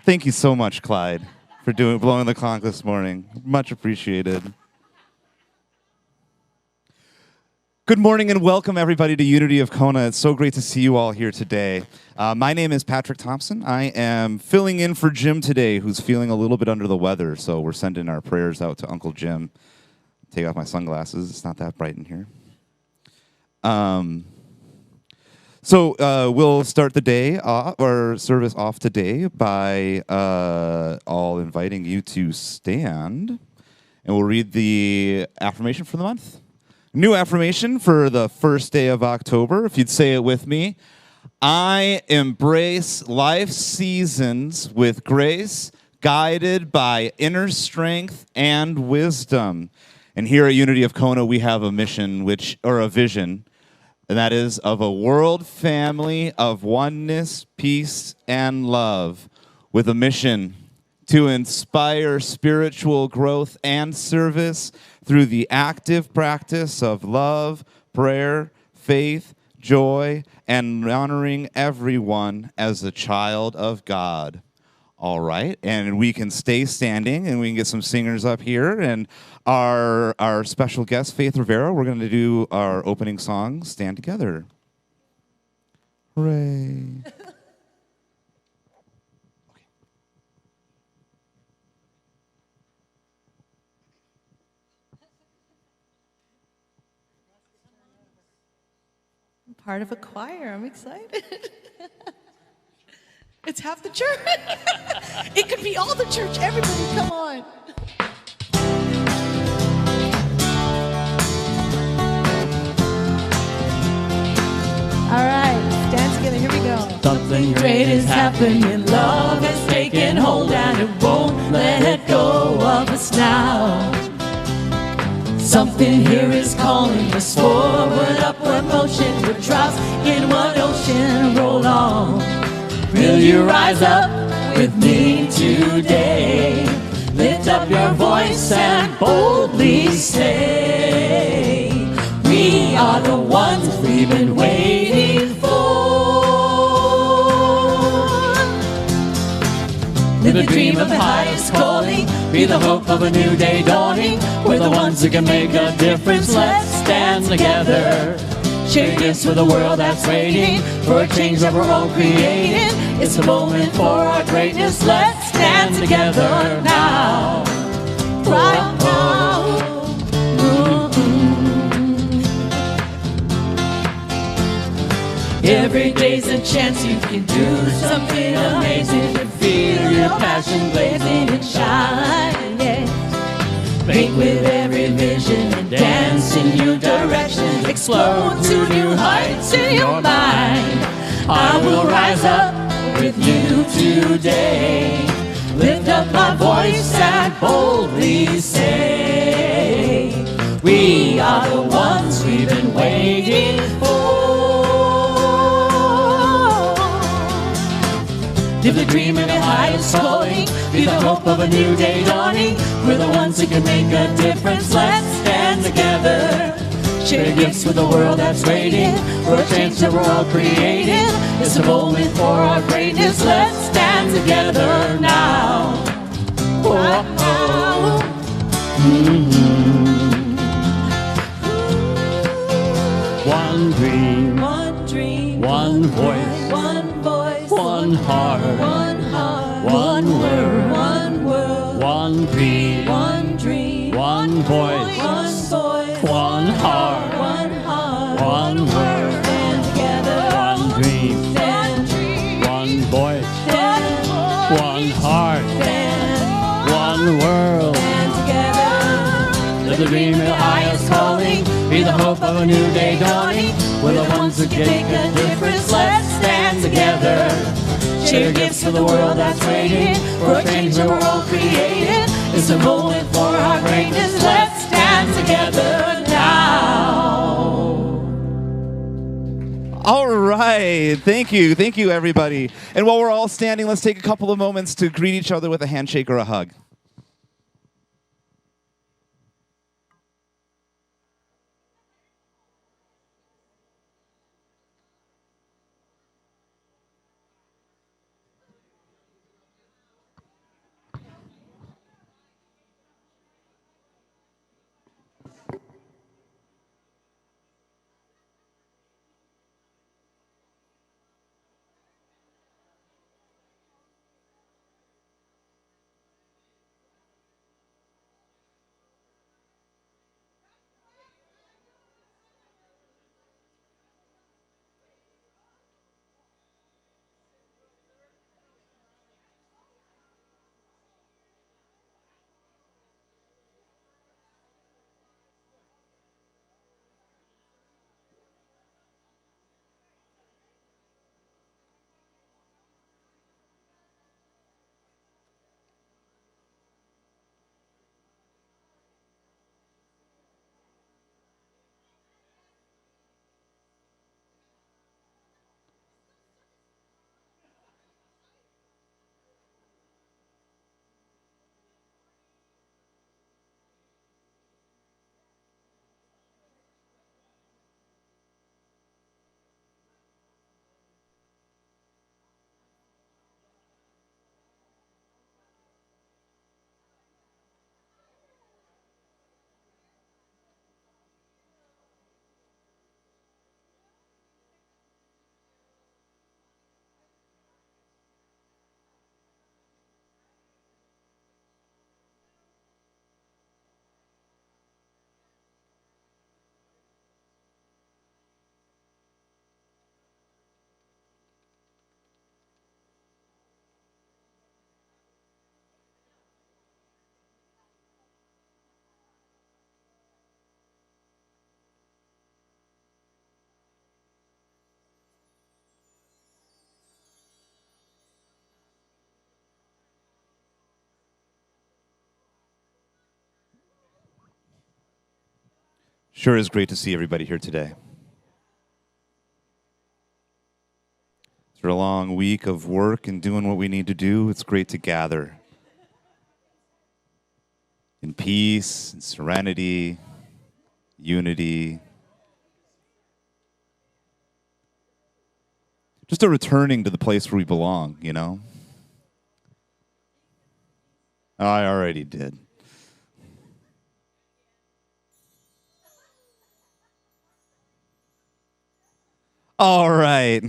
Thank you so much, Clyde, for blowing the conch this morning. Much appreciated. Good morning and welcome, everybody, to Unity of Kona. It's so great to see you all here today. My name is Patrick Thompson. I am filling in for Jim today, who's feeling a little bit under the weather, so we're sending our prayers out to Uncle Jim. Take off my sunglasses. It's not that bright in here. So we'll start the day or service off today by all inviting you to stand, and we'll read the affirmation for the month. New affirmation for the first day of October. If you'd say it with me. I embrace life's seasons with grace, guided by inner strength and wisdom. And here at Unity of Kona, we have a mission, or a vision, and that is of a world family of oneness, peace, and love, with a mission to inspire spiritual growth and service through the active practice of love, prayer, faith, joy, and honoring everyone as a child of God. All right, and we can stay standing, and we can get some singers up here. And our special guest, Faith Ravera, we're going to do our opening song, Stand Together. Hooray. Part of a choir. I'm excited. It's half the church. It could be all the church. Everybody, come on. All right, stand together. Here we go. Something great is happening. Love has taken hold and it won't let go of us now. Something here is calling us forward, upward motion. With drops in one ocean, roll on. Will you rise up with me today? Lift up your voice and boldly say, we are the ones we've been waiting for. Live a dream of the highest calling. Be the hope of a new day dawning. We're the ones who can make a difference. Let's stand together. Share gifts with a world that's waiting for a change that we're all creating. It's a moment for our greatness. Let's stand together now. Right now. Every day's a chance you can do something amazing. To feel your passion blazing and shine, yeah. Make with every vision and dance in new directions. Explode to new heights in your mind. I will rise up with you today. Lift up my voice and boldly say, we are the ones we've been waiting for. Live the dream of the highest calling. Be the hope of a new day dawning. We're the ones who can make a difference. Let's stand together. Share gifts with the world that's waiting for a change that we're all creating. It's a moment for our greatness. Let's stand together now. Oh. Mm-hmm. One dream, one voice, one heart, one word, one dream, one voice, one heart, one word, one dream, one voice, one heart, one world. Live the dream of the highest calling. Be the hope of a new day dawning. We're the ones who can make a difference. Let's stand together. Share gifts for the world that's waiting for a change that we're all creating. It's a moment for our greatness. Let's stand together now. All right. Thank you. Thank you, everybody. And while we're all standing, let's take a couple of moments to greet each other with a handshake or a hug. Sure is great to see everybody here today. After a long week of work and doing what we need to do, it's great to gather in peace and serenity, unity. Just a returning to the place where we belong, you know? I already did. All right.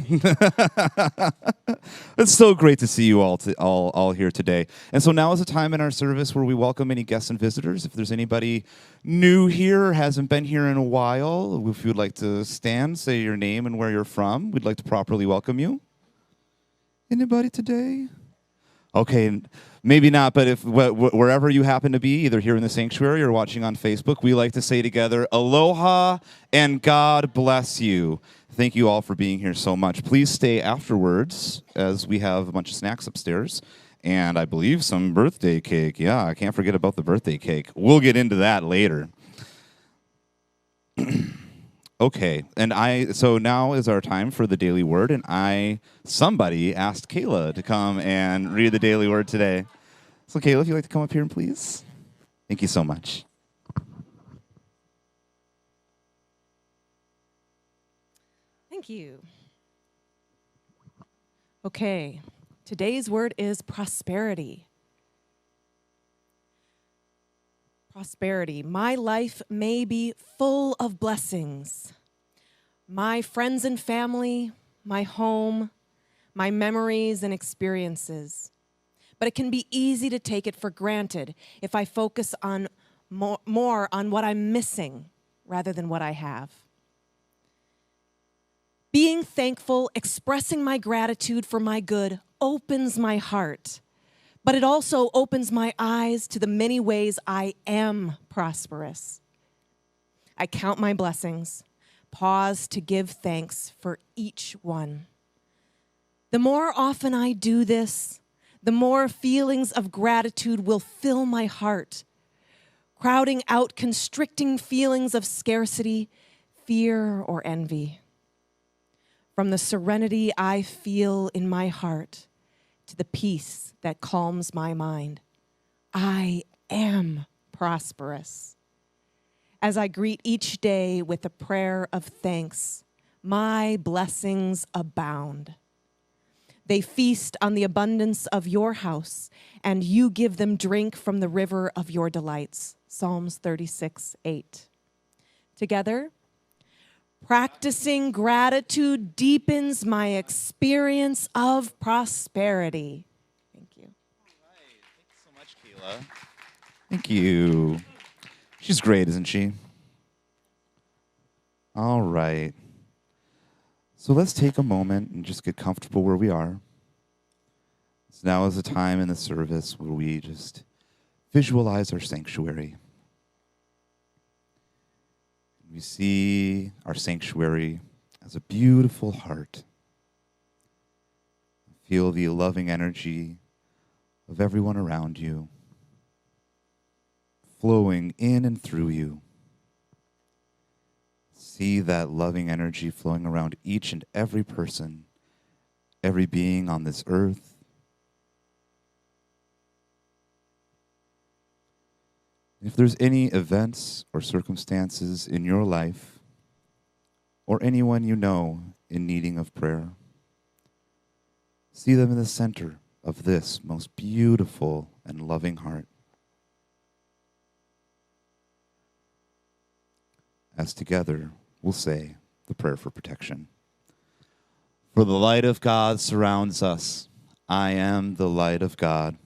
It's so great to see you all here today. And so now is a time in our service where we welcome any guests and visitors. If there's anybody new here or hasn't been here in a while, if you would like to stand, say your name and where you're from, we'd like to properly welcome you. Anybody today? Okay, maybe not, but if wherever you happen to be, either here in the sanctuary or watching on Facebook, we like to say together, aloha and God bless you. Thank you all for being here so much. Please stay afterwards as we have a bunch of snacks upstairs and I believe some birthday cake. Yeah, I can't forget about the birthday cake. We'll get into that later. Okay, so now is our time for the daily word, and somebody asked Kayla to come and read the daily word today. So Kayla, if you'd like to come up here, please. Thank you so much. Thank you. Okay, today's word is prosperity. Prosperity. My life may be full of blessings. My friends and family, my home, my memories and experiences. But it can be easy to take it for granted if I focus on more on what I'm missing rather than what I have. Being thankful, expressing my gratitude for my good opens my heart. But it also opens my eyes to the many ways I am prosperous. I count my blessings, pause to give thanks for each one. The more often I do this, the more feelings of gratitude will fill my heart, crowding out constricting feelings of scarcity, fear, or envy. From the serenity I feel in my heart to the peace that calms my mind, I am prosperous. As I greet each day with a prayer of thanks, my blessings abound. They feast on the abundance of your house, and you give them drink from the river of your delights. Psalms 36:8. Together, practicing gratitude deepens my experience of prosperity. Thank you. All right. Thank you so much, Kayla. Thank you. She's great, isn't she? All right. So let's take a moment and just get comfortable where we are. So now is a time in the service where we just visualize our sanctuary. We see our sanctuary as a beautiful heart. Feel the loving energy of everyone around you, flowing in and through you. See that loving energy flowing around each and every person, every being on this earth. If there's any events or circumstances in your life or anyone you know in needing of prayer, see them in the center of this most beautiful and loving heart. As together, we'll say the prayer for protection. For the light of God surrounds us. I am the light of God.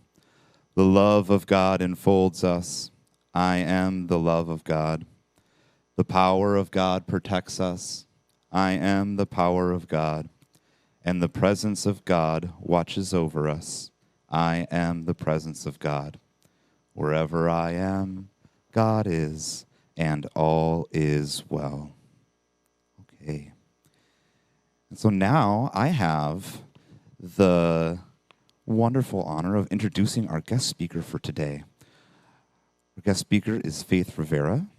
The love of God enfolds us. I am the love of God. The power of God protects us. I am the power of God. And the presence of God watches over us. I am the presence of God. Wherever I am, God is, and all is well. Okay. And so now I have the wonderful honor of introducing our guest speaker for today. Our guest speaker is Faith Ravera.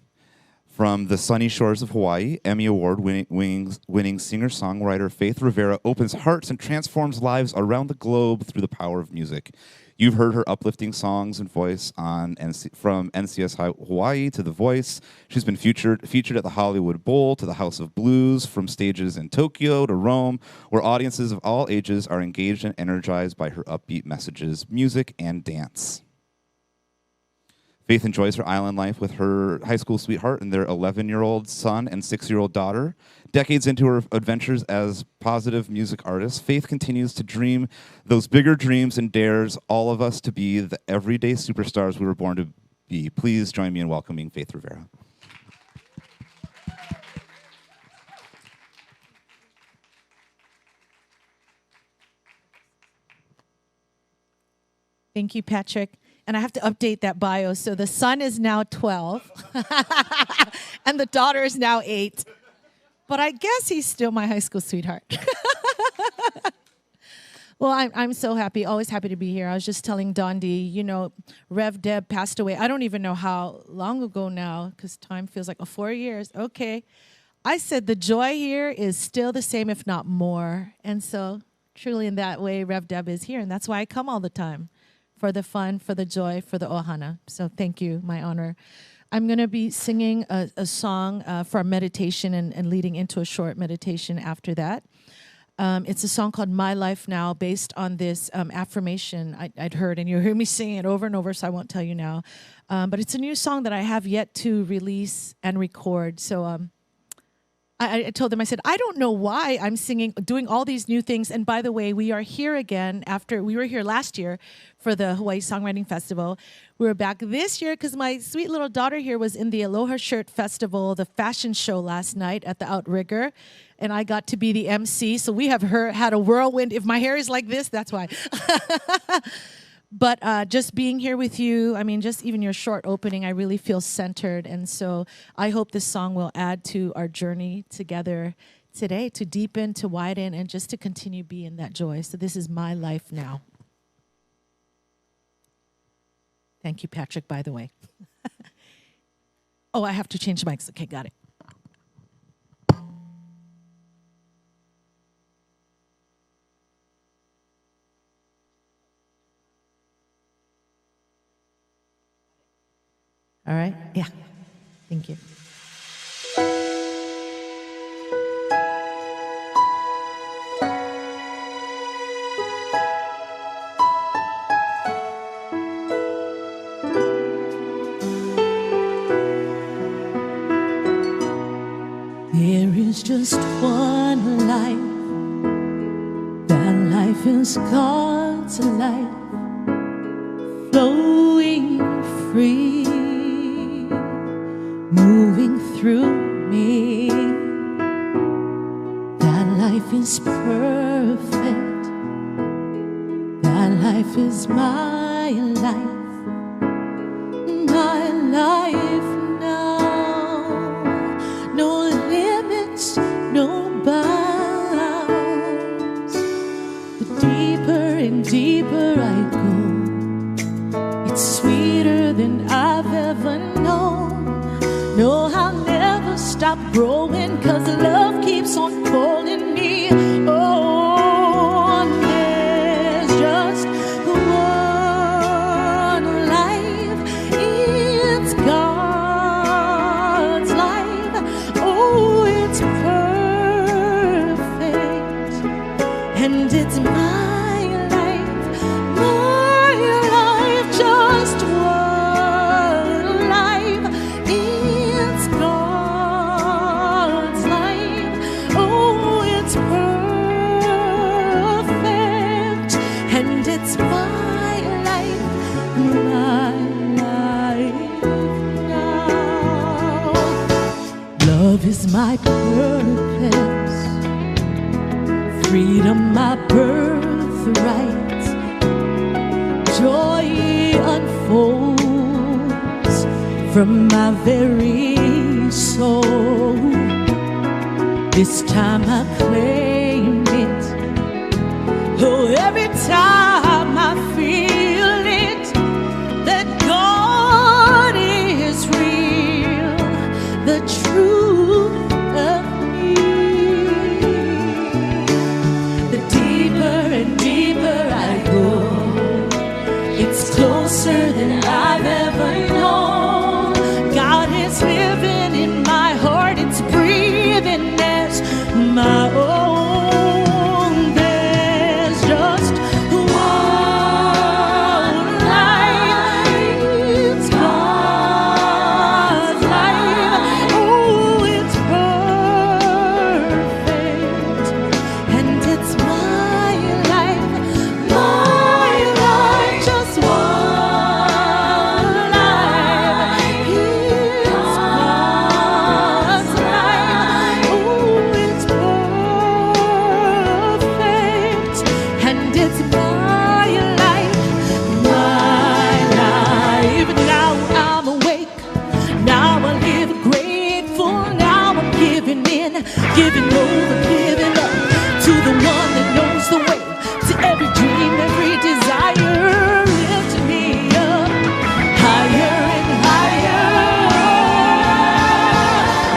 From the sunny shores of Hawaii, Emmy Award winning singer-songwriter Faith Ravera opens hearts and transforms lives around the globe through the power of music. You've heard her uplifting songs and voice on from NCS Hawaii to The Voice. She's been featured at the Hollywood Bowl to the House of Blues, from stages in Tokyo to Rome, where audiences of all ages are engaged and energized by her upbeat messages, music, and dance. Faith enjoys her island life with her high school sweetheart and their 11-year-old son and 6-year-old daughter. Decades into her adventures as positive music artist, Faith continues to dream those bigger dreams and dares all of us to be the everyday superstars we were born to be. Please join me in welcoming Faith Ravera. Thank you, Patrick. And I have to update that bio. So the son is now 12, and the daughter is now 8. But I guess he's still my high school sweetheart. Well, I'm so happy, always happy to be here. I was just telling Dondi, you know, Rev Deb passed away. I don't even know how long ago now, because time feels like 4 years. Okay. I said the joy here is still the same, if not more. And so truly in that way, Rev Deb is here. And that's why I come all the time. For the fun, for the joy, for the ohana. So thank you, my honor. I'm going to be singing a song for our meditation and leading into a short meditation after that. It's a song called My Life Now, based on this affirmation I'd heard, and you hear me singing it over and over, so I won't tell you now. But it's a new song that I have yet to release and record. So I told them, I said, I don't know why I'm singing, doing all these new things. And by the way, we are here again after we were here last year for the Hawaii Songwriting Festival. We were back this year because my sweet little daughter here was in the Aloha Shirt Festival, the fashion show last night at the Outrigger. And I got to be the MC. So we have had a whirlwind. If my hair is like this, that's why. But just being here with you, I mean, just even your short opening, I really feel centered. And so I hope this song will add to our journey together today, to deepen, to widen, and just to continue being that joy. So this is My Life Now. Thank you, Patrick, by the way. Oh, I have to change mics. Okay, got it. All right? Yeah. Thank you. There is just one life. That life is God's life, flowing free, moving through me. That life is perfect. That life is my life, my life now. No limits, no bounds. The deeper and deeper I go, it's sweeter than I've ever known. No, I'll never stop growing, 'cause love keeps on calling me. Oh, there's just one life. It's God's life. Oh, it's perfect. And it's my life, just one life. It's God's life. Oh, it's perfect. And it's my life now. Love is my purpose, freedom my birthright. Joy unfolds from my very soul. This time I claim it. Oh, every time I feel it, that God is real. The it's my life, my life. Now I'm awake, now I live grateful, now I'm giving in, giving over, giving up to the one that knows the way to every dream, every desire. Lift me up higher and higher.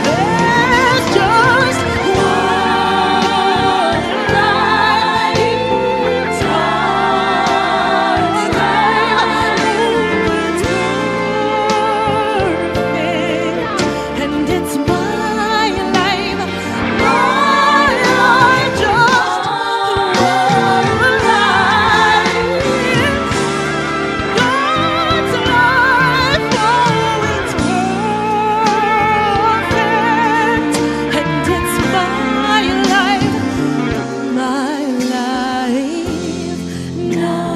There's just one lifetime, and it's my life, just one life. God's life, oh, it's perfect, and it's my life now.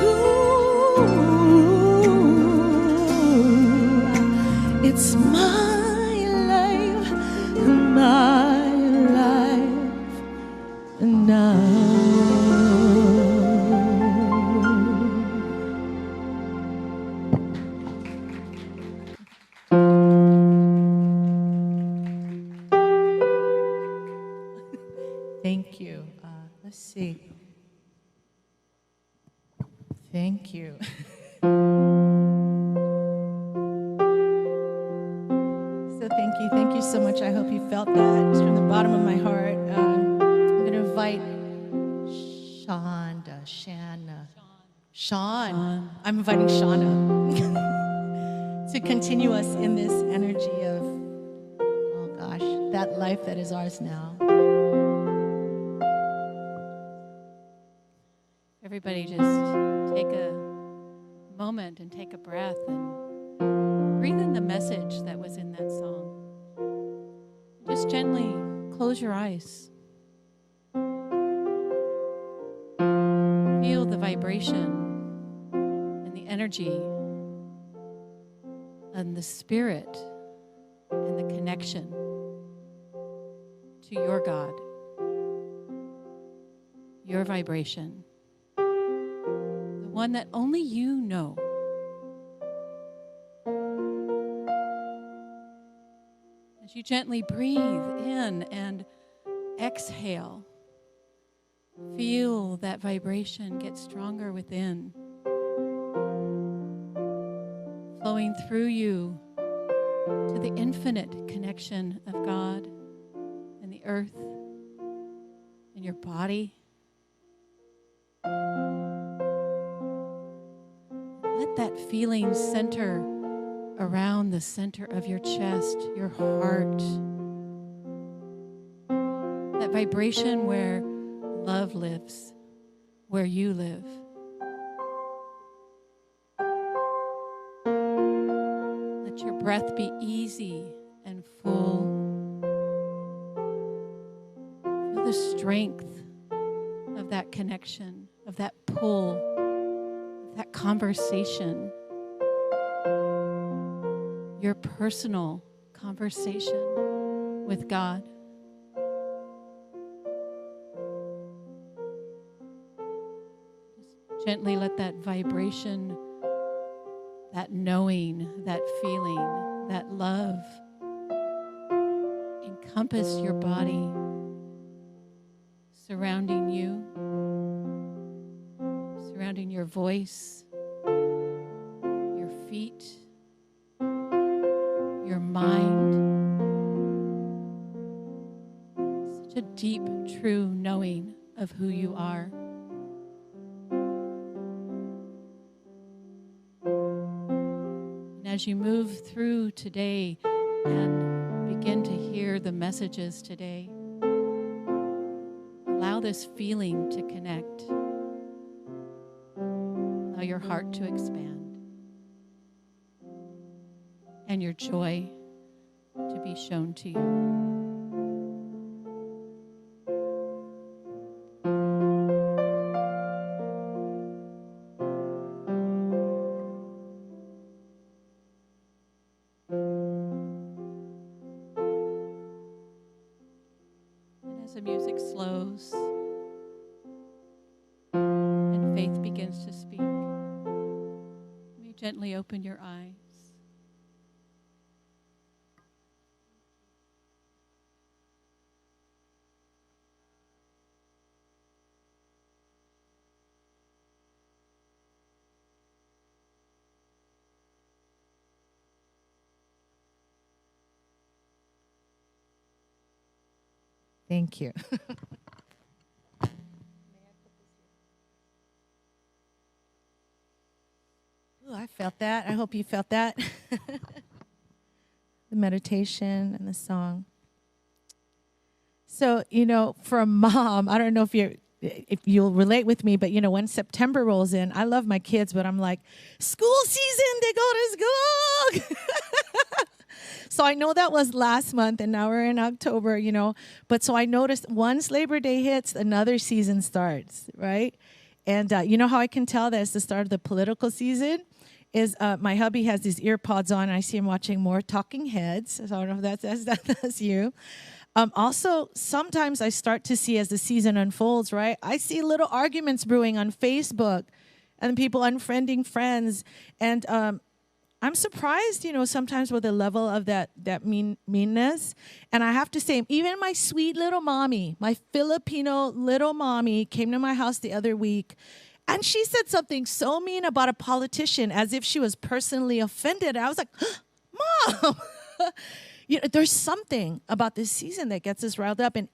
Ooh, it's my life now. Thank you. Let's see. Thank you. So thank you so much. I hope you felt that. It's from the bottom of my heart. I'm going to invite Sean. I'm inviting Shauna to continue us in this energy of, oh gosh, that life that is ours now. Everybody just take a moment and take a breath and breathe in the message that was in that song. Just gently close your eyes. Feel the vibration and the energy and the spirit and the connection to your God, your vibration, the one that only you know. As you gently breathe in and exhale, feel that vibration get stronger within, flowing through you to the infinite connection of God and the earth and your body. Let that feeling center around the center of your chest, your heart. That vibration where love lives, where you live. Let your breath be easy and full. Feel the strength of that connection, of that pull, of that conversation. Your personal conversation with God. Just gently let that vibration, that knowing, that feeling, that love encompass your body, surrounding you, surrounding your voice, your feet, your mind. Such a deep, true knowing of who you are. And as you move through today and begin to hear the messages today, allow this feeling to connect. Allow your heart to expand. And your joy to be shown to you. as the music slows and faith begins to speak, you may gently open your eyes. Thank you. Ooh, I felt that. I hope you felt that. The meditation and the song. So, for a mom, I don't know if you'll relate with me, but when September rolls in, I love my kids, but I'm like, school season, they go to school. So I know that was last month, and now we're in October, But so I noticed once Labor Day hits, another season starts, right? And you know how I can tell that it's the start of the political season? Is my hubby has these ear pods on, and I see him watching more Talking Heads. So I don't know if that's you. Also, sometimes I start to see as the season unfolds, right? I see little arguments brewing on Facebook and people unfriending friends. And I'm surprised, sometimes with the level of that meanness. And I have to say, even my sweet little mommy, my Filipino little mommy came to my house the other week, and she said something so mean about a politician as if she was personally offended. I was like, Mom! There's something about this season that gets us riled up. And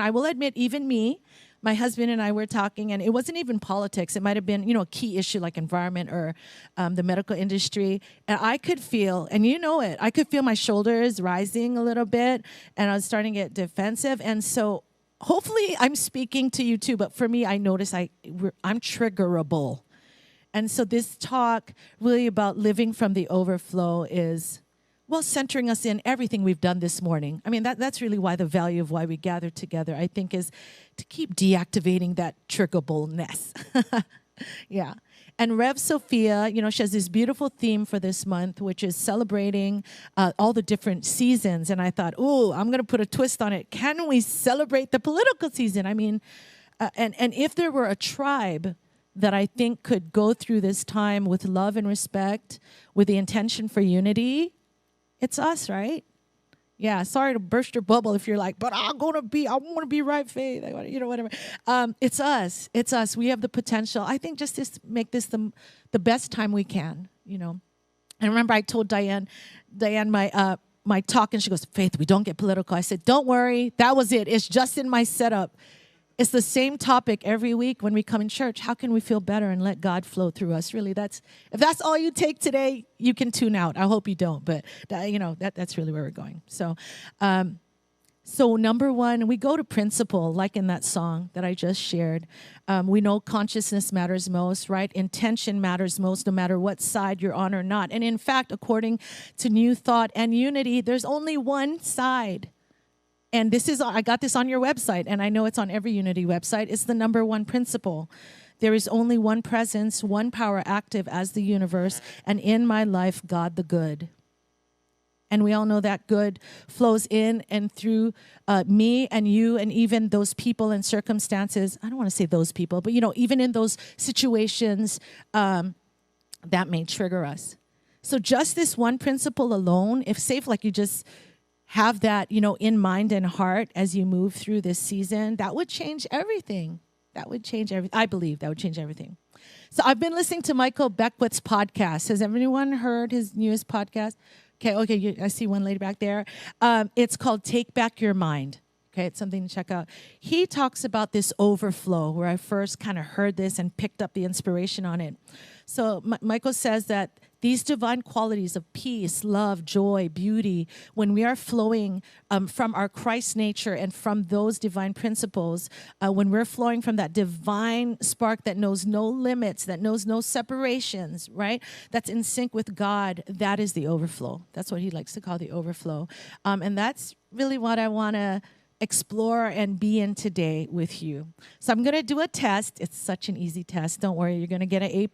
I will admit, even me, my husband and I were talking, and it wasn't even politics. It might have been, a key issue like environment or the medical industry. And I could feel, and I could feel my shoulders rising a little bit, and I was starting to get defensive. And so hopefully I'm speaking to you too, but for me, I notice I'm triggerable. And so this talk really about living from the overflow is, centering us in everything we've done this morning. I mean, that's really why the value of why we gather together, I think, is to keep deactivating that triggerableness. Yeah. And Rev Sophia, she has this beautiful theme for this month, which is celebrating all the different seasons. And I thought, I'm going to put a twist on it. Can we celebrate the political season? I mean, and if there were a tribe that I think could go through this time with love and respect, with the intention for unity, it's us, right? Yeah, sorry to burst your bubble if you're like, but I want to be right, Faith, whatever. It's us. It's us. We have the potential, I think, just to make this the best time we can, And remember, I told Diane my talk, and she goes, Faith, we don't get political. I said, don't worry, that was it. It's just in my setup. It's the same topic every week when we come in church. How can we feel better and let God flow through us? Really, if that's all you take today, you can tune out. I hope you don't, but that's really where we're going. So number one, we go to principle, like in that song that I just shared. We know consciousness matters most, right? Intention matters most, no matter what side you're on or not. And in fact, according to New Thought and Unity, there's only one side. And I got this on your website, and I know it's on every Unity website. It's the number one principle. There is only one presence, one power active as the universe, and in my life, God the good. And we all know that good flows in and through me and you and even those people and circumstances. I don't want to say those people, but, even in those situations that may trigger us. So just this one principle alone, if safe, like you just have that, in mind and heart as you move through this season, that would change everything. That would change everything. I believe that would change everything. So I've been listening to Michael Beckwith's podcast. Has everyone heard his newest podcast? Okay, I see one lady back there. It's called Take Back Your Mind. Okay, it's something to check out. He talks about this overflow, where I first kind of heard this and picked up the inspiration on it. So Michael says that these divine qualities of peace, love, joy, beauty, when we are flowing from our Christ nature and from those divine principles, when we're flowing from that divine spark that knows no limits, that knows no separations, right? That's in sync with God, that is the overflow. That's what he likes to call the overflow. And that's really what I want to explore and be in today with you. So I'm going to do a test. It's such an easy test. Don't worry, you're going to get an A+.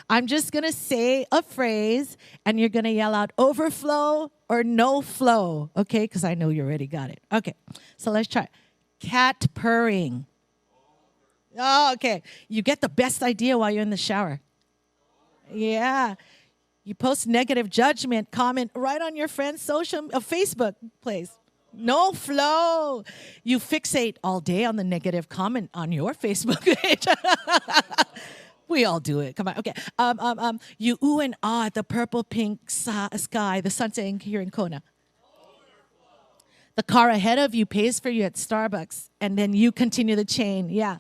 I'm just going to say a phrase, and you're going to yell out overflow or no flow, okay? Because I know you already got it. Okay, so let's try. Cat purring. Oh, okay. You get the best idea while you're in the shower. Yeah. You post negative judgment, comment right on your friend's Facebook place. No flow. You fixate all day on the negative comment on your Facebook page. We all do it. Come on. Okay. You ooh and ah at the purple pink sky, the sunset here in Kona. The car ahead of you pays for you at Starbucks, and then you continue the chain. Yeah.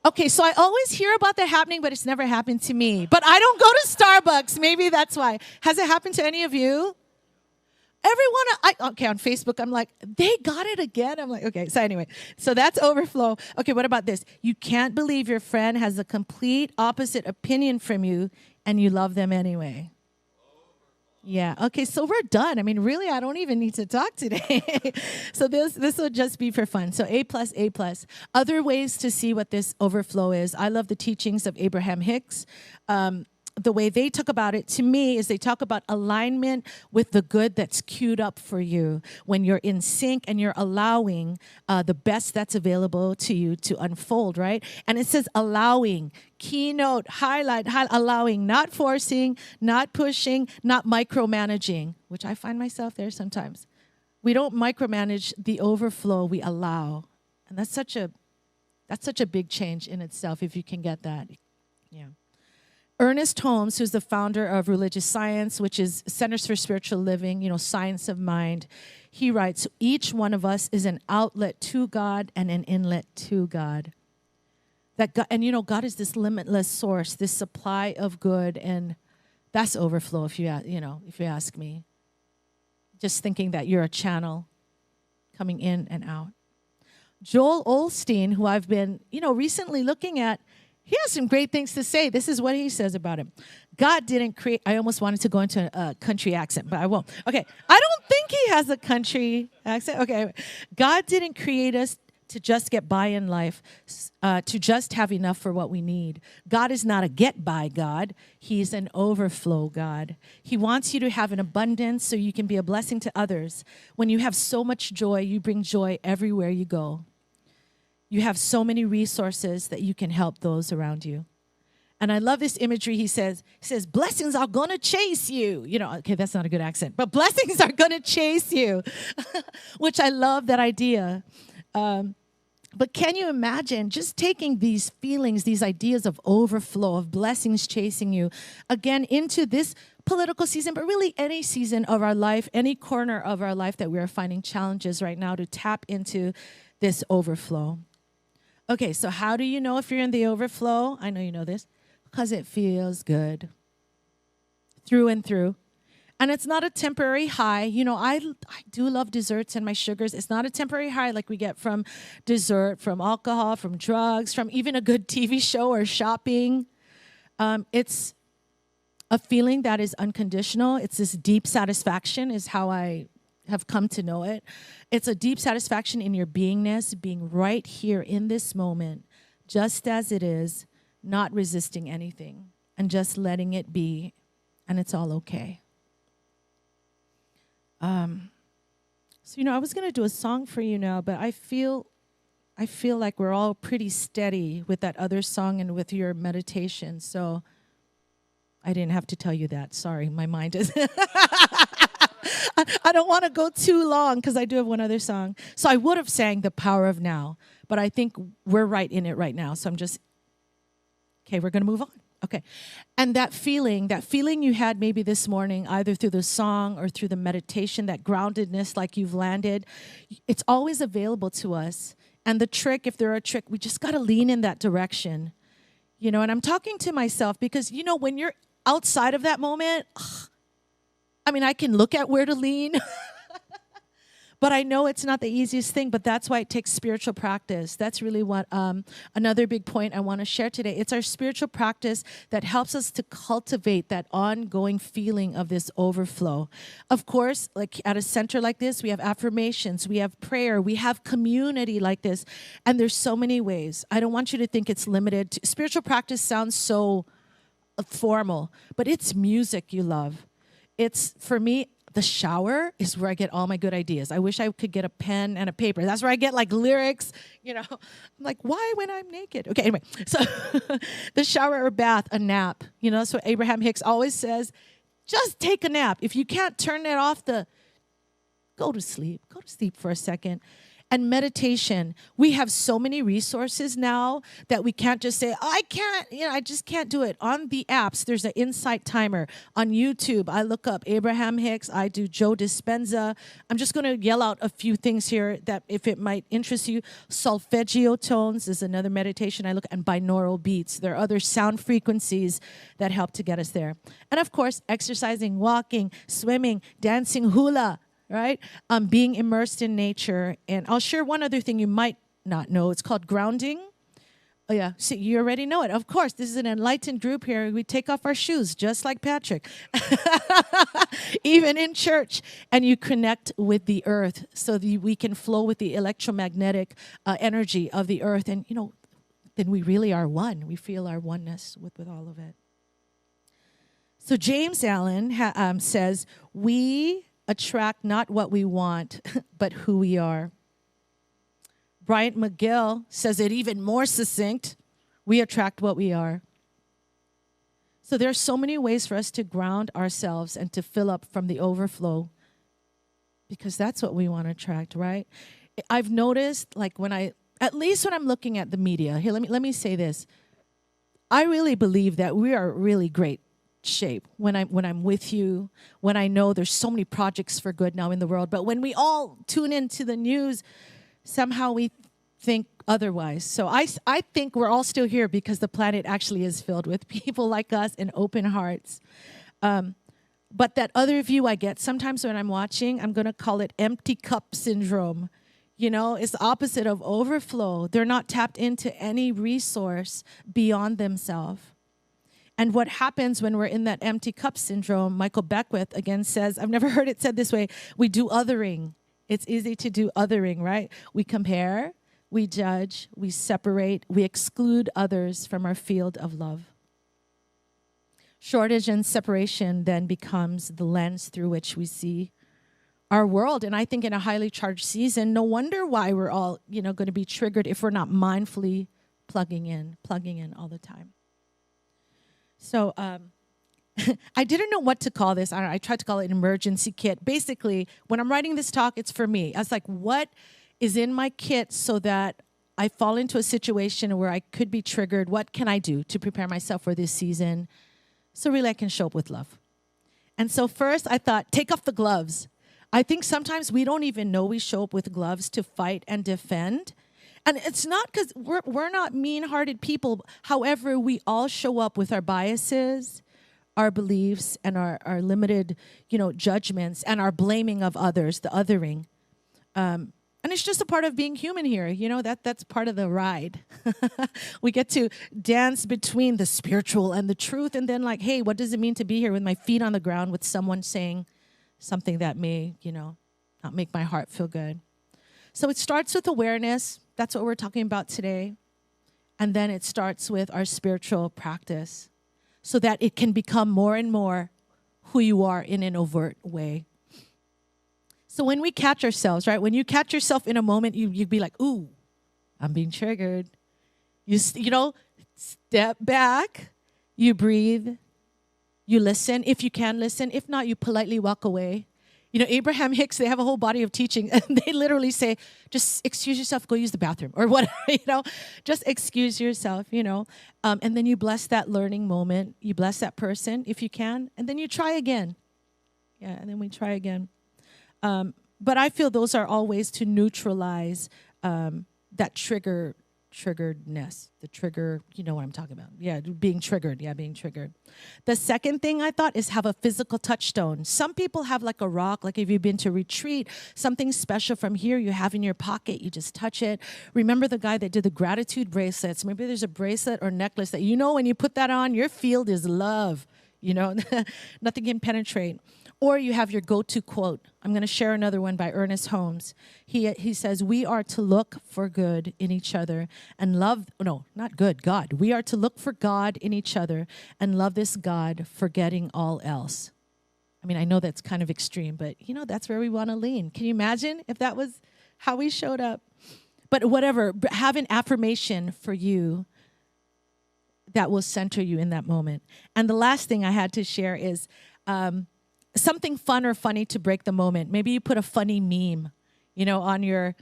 Okay, so I always hear about that happening, but it's never happened to me. But I don't go to Starbucks. Maybe that's why. Has it happened to any of you? Everyone, on Facebook, I'm like, they got it again. I'm like, okay, so anyway, so that's overflow. Okay, what about this? You can't believe your friend has a complete opposite opinion from you, and you love them anyway. Yeah. Okay. So we're done. I mean, really, I don't even need to talk today. So this will just be for fun. So A+, A+. Other ways to see what this overflow is. I love the teachings of Abraham Hicks. The way they talk about it to me is they talk about alignment with the good that's queued up for you when you're in sync and you're allowing the best that's available to you to unfold, right? And it says allowing, keynote, highlight, allowing, not forcing, not pushing, not micromanaging, which I find myself there sometimes. We don't micromanage the overflow, we allow. And that's such a big change in itself if you can get that. Yeah. Ernest Holmes, who's the founder of Religious Science, which is Centers for Spiritual Living, science of mind, he writes, each one of us is an outlet to God and an inlet to God. That God, and God is this limitless source, this supply of good, and that's overflow if you ask me. Just thinking that you're a channel coming in and out. Joel Osteen, who I've been, recently looking at, he has some great things to say. This is what he says about him. God didn't create, I almost wanted to go into a country accent, but I won't. Okay, I don't think he has a country accent. Okay, God didn't create us to just get by in life, to just have enough for what we need. God is not a get-by God. He's an overflow God. He wants you to have an abundance so you can be a blessing to others. When you have so much joy, you bring joy everywhere you go. You have so many resources that you can help those around you. And I love this imagery. He says, blessings are going to chase you. Okay, that's not a good accent, but blessings are going to chase you, which I love that idea. But can you imagine just taking these feelings, these ideas of overflow, of blessings chasing you, again, into this political season, but really any season of our life, any corner of our life that we are finding challenges right now, to tap into this overflow. Okay, so how do you know if you're in the overflow? I know you know this. Because it feels good. Through and through. And it's not a temporary high. I do love desserts and my sugars. It's not a temporary high like we get from dessert, from alcohol, from drugs, from even a good TV show or shopping. It's a feeling that is unconditional. It's this deep satisfaction is how I have come to know it. It's a deep satisfaction in your beingness, being right here in this moment, just as it is, not resisting anything, and just letting it be, and it's all okay. So I was going to do a song for you now, but I feel like we're all pretty steady with that other song and with your meditation, so I didn't have to tell you that. Sorry, my mind is... I don't want to go too long because I do have one other song. So I would have sang The Power of Now, but I think we're right in it right now. So okay, we're going to move on. Okay. And that feeling you had maybe this morning, either through the song or through the meditation, that groundedness like you've landed, it's always available to us. And the trick, if there are a trick, we just got to lean in that direction. And I'm talking to myself because, when you're outside of that moment, I can look at where to lean, but I know it's not the easiest thing, but that's why it takes spiritual practice. That's really what another big point I want to share today. It's our spiritual practice that helps us to cultivate that ongoing feeling of this overflow. Of course, like at a center like this, we have affirmations, we have prayer, we have community like this, and there's so many ways. I don't want you to think it's limited to, spiritual practice sounds so formal, but it's music you love. It's, for me, the shower is where I get all my good ideas. I wish I could get a pen and a paper. That's where I get like lyrics, I'm like, why when I'm naked? Okay, anyway. So the shower or bath, a nap. That's what Abraham Hicks always says. Just take a nap. If you can't turn it off, go to sleep. Go to sleep for a second. And meditation. We have so many resources now that we can't just say, I just can't do it. On the apps, there's an insight timer. On YouTube, I look up Abraham Hicks. I do Joe Dispenza. I'm just going to yell out a few things here that if it might interest you. Solfeggio tones is another meditation I look at, and binaural beats. There are other sound frequencies that help to get us there. And of course, exercising, walking, swimming, dancing, hula, right? Being immersed in nature. And I'll share one other thing you might not know. It's called grounding. Oh, yeah. See, you already know it. Of course, this is an enlightened group here. We take off our shoes, just like Patrick, even in church. And you connect with the earth so that we can flow with the electromagnetic energy of the earth. And, then we really are one. We feel our oneness with all of it. So James Allen says, we attract not what we want, but who we are. Bryant McGill says it even more succinct. We attract what we are. So there are so many ways for us to ground ourselves and to fill up from the overflow, because that's what we want to attract, right? I've noticed, like at least when I'm looking at the media, here, let me say this. I really believe that we are really great shape when I'm with you, when I know there's so many projects for good now in the world. But when we all tune into the news, somehow we think otherwise. So I think we're all still here because the planet actually is filled with people like us and open hearts. But that other view I get sometimes when I'm watching, I'm going to call it empty cup syndrome. It's the opposite of overflow. They're not tapped into any resource beyond themselves. And what happens when we're in that empty cup syndrome, Michael Beckwith again says, I've never heard it said this way, we do othering. It's easy to do othering, right? We compare, we judge, we separate, we exclude others from our field of love. Shortage and separation then becomes the lens through which we see our world. And I think in a highly charged season, no wonder why we're all, going to be triggered if we're not mindfully plugging in all the time. So I didn't know what to call this. I tried to call it an emergency kit. Basically, when I'm writing this talk, it's for me. I was like, what is in my kit so that I fall into a situation where I could be triggered? What can I do to prepare myself for this season so really I can show up with love? And so first I thought, take off the gloves. I think sometimes we don't even know we show up with gloves to fight and defend. And it's not because we're not mean-hearted people. However, we all show up with our biases, our beliefs, and our limited, judgments, and our blaming of others, the othering. And it's just a part of being human here. That's part of the ride. We get to dance between the spiritual and the truth, and then like, hey, what does it mean to be here with my feet on the ground with someone saying something that may, not make my heart feel good. So it starts with awareness. That's what we're talking about today. And then it starts with our spiritual practice so that it can become more and more who you are in an overt way. So when we catch ourselves, right? When you catch yourself in a moment, you'd be like, ooh, I'm being triggered. You step back, you breathe, you listen. If you can listen. If not, you politely walk away. Abraham Hicks, they have a whole body of teaching, and they literally say, just excuse yourself, go use the bathroom, or whatever, just excuse yourself, and then you bless that learning moment. You bless that person if you can, and then you try again. Yeah, and then we try again. But I feel those are all ways to neutralize that triggeredness, the trigger, you know what I'm talking about. Yeah, being triggered. The second thing I thought is have a physical touchstone. Some people have like a rock, like if you've been to retreat, something special from here you have in your pocket, you just touch it. Remember the guy that did the gratitude bracelets? Maybe there's a bracelet or necklace that when you put that on, your field is love. Nothing can penetrate. Or you have your go-to quote. I'm going to share another one by Ernest Holmes. He says, we are to look for good in each other and love, no, not good, God. We are to look for God in each other and love this God, forgetting all else. I mean, I know that's kind of extreme, but, that's where we want to lean. Can you imagine if that was how we showed up? But whatever, have an affirmation for you that will center you in that moment. And the last thing I had to share is something fun or funny to break the moment. Maybe you put a funny meme, on your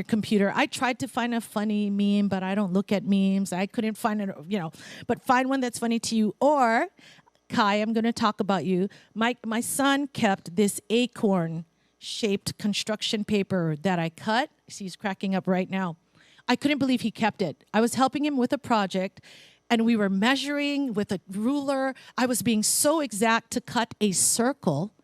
computer. I tried to find a funny meme, but I don't look at memes. I couldn't find it, but find one that's funny to you. Or, Kai, I'm going to talk about you. My son kept this acorn-shaped construction paper that I cut. See, he's cracking up right now. I couldn't believe he kept it. I was helping him with a project, and we were measuring with a ruler. I was being so exact to cut a circle,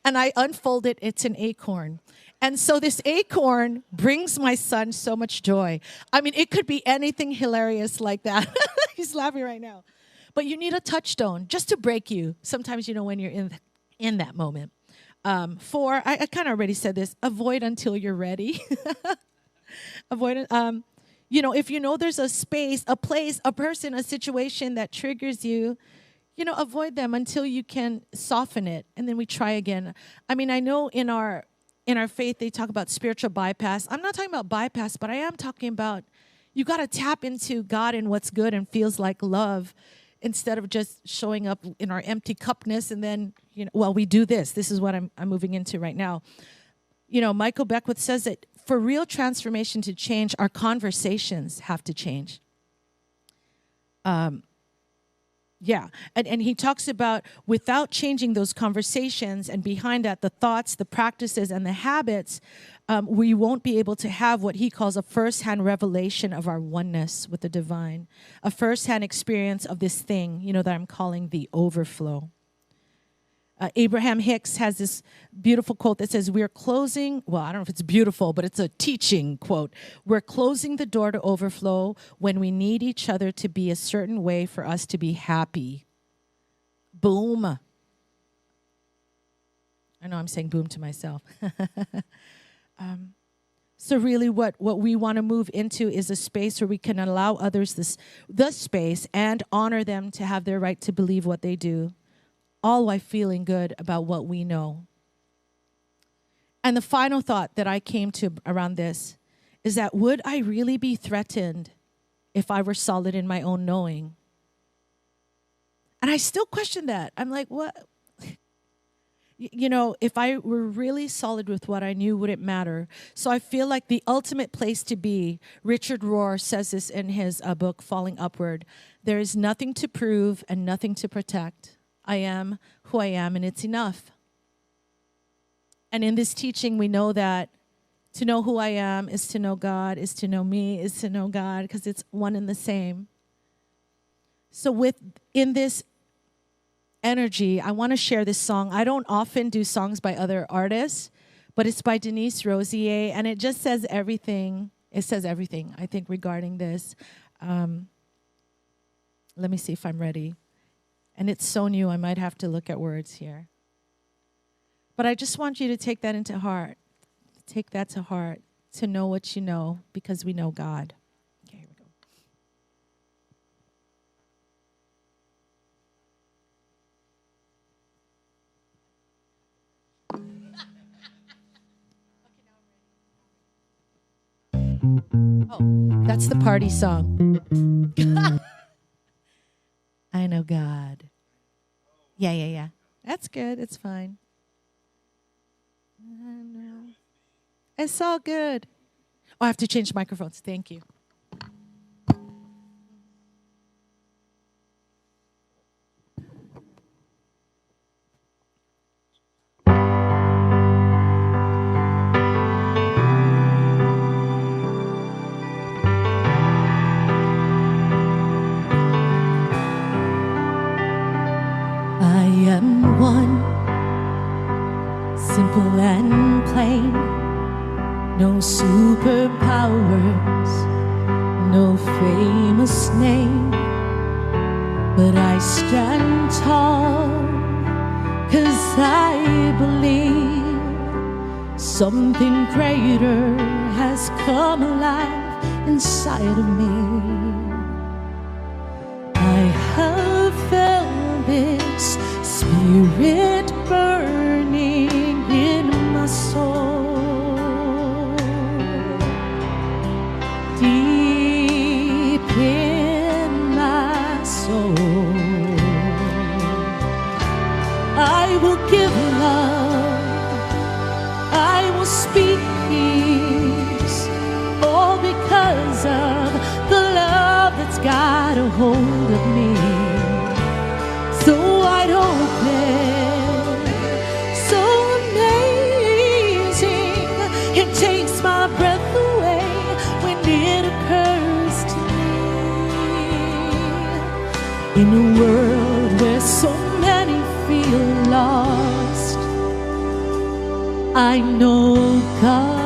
and I unfolded. It's an acorn. And so this acorn brings my son so much joy. I mean, it could be anything hilarious like that. He's laughing right now. But you need a touchstone just to break you. Sometimes, when you're in that moment. 4, I kind of already said this, avoid until you're ready. Avoid, if there's a space, a place, a person, a situation that triggers you, avoid them until you can soften it. And then we try again. I mean, I know in our faith, they talk about spiritual bypass. I'm not talking about bypass, but I am talking about you got to tap into God and what's good and feels like love instead of just showing up in our empty cupness and then, we do this. This is what I'm moving into right now. Michael Beckwith says that for real transformation to change, our conversations have to change. Yeah, and he talks about without changing those conversations and behind that, the thoughts, the practices, and the habits, we won't be able to have what he calls a firsthand revelation of our oneness with the divine, a firsthand experience of this thing, that I'm calling the overflow. Abraham Hicks has this beautiful quote that says, we're closing, I don't know if it's beautiful, but it's a teaching quote. We're closing the door to overflow when we need each other to be a certain way for us to be happy. Boom. I know I'm saying boom to myself. So really what we want to move into is a space where we can allow others the space and honor them to have their right to believe what they do, all while feeling good about what we know. And the final thought that I came to around this is that would I really be threatened if I were solid in my own knowing? And I still question that. I'm like, what? If I were really solid with what I knew, would it matter? So I feel like the ultimate place to be, Richard Rohr says this in his book, Falling Upward, there is nothing to prove and nothing to protect. I am who I am, and it's enough. And in this teaching, we know that to know who I am is to know God, is to know me, is to know God, because it's one and the same. So in this energy, I want to share this song. I don't often do songs by other artists, but it's by Denise Rosier, and it just says everything. It says everything, I think, regarding this. Let me see if I'm ready. And it's so new, I might have to look at words here. But I just want you to take that into heart. Take that to heart, to know what you know, because we know God. Okay, here we go. Oh, that's the party song. I know God. Yeah. That's good. It's fine. I know. It's all good. Oh, I have to change microphones. Thank you. I am one, simple and plain, no superpowers, no famous name, but I stand tall, 'cause I believe something greater has come alive inside of me. I have felt this spirit got a hold of me, so wide open, so amazing. It takes my breath away when it occurs to me. In a world where so many feel lost, I know God.